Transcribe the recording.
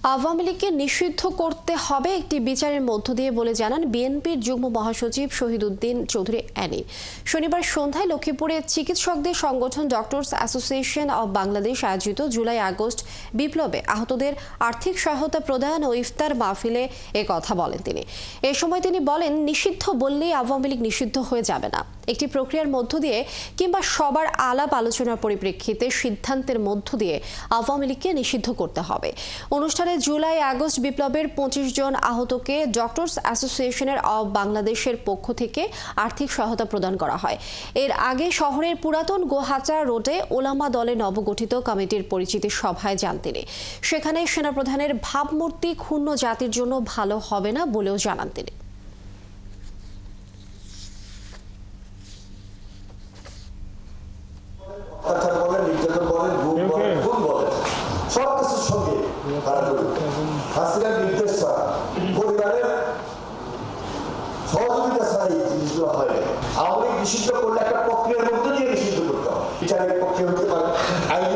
আওয়ামী লীগকে নিষিদ্ধ করতে হবে একটি বিচারের মধ্য দিয়ে বলে জানান বিএনপির যুগ্ম মহাসচিব শহীদ উদ্দিন চৌধুরী অ্যানি। শনিবার সন্ধ্যায় লক্ষ্মীপুরে চিকিৎসকদের সংগঠন ডক্টরস অ্যাসোসিয়েশন অব বাংলাদেশ আয়োজিত জুলাই আগস্ট বিপ্লবে আহতদের আর্থিক সহায়তা প্রদান ও ইফতার মাহফিলে এ কথা বলেন তিনি। এ সময় তিনি বলেন, নিষিদ্ধ বললেই আওয়ামী লীগ নিষিদ্ধ হয়ে যাবে না। একটি প্রক্রিয়ার মধ্য দিয়ে কিংবা সবার আলাপ আলোচনার পরিপ্রেক্ষিতে সিদ্ধান্তের মধ্য দিয়ে আওয়ামী লীগকে নিষিদ্ধ করতে হবে। অনুষ্ঠানে জুলাই আগস্ট বিপ্লবের ২৫ জন আহতকে ডক্টরস অ্যাসোসিয়েশনের অব বাংলাদেশের পক্ষ থেকে আর্থিক সহায়তা প্রদান করা হয়। এর আগে শহরের পুরাতন গোহাচা রোডে ওলামা দলে নবগঠিত কমিটির পরিচিতি সভায় যান তিনি। সেখানে সেনাপ্রধানের ভাবমূর্তি ক্ষুণ্ণ জাতির জন্য ভালো হবে না বলেও জানান তিনি। সহযোগিতা ছাড়া এই জিনিসগুলো হয় না। আওয়ামী লীগ নিষিদ্ধ করলে একটা প্রক্রিয়ার মধ্যে দিয়ে নিষিদ্ধ করতে হবে। বিচারের পক্ষে হতে পারে, আইন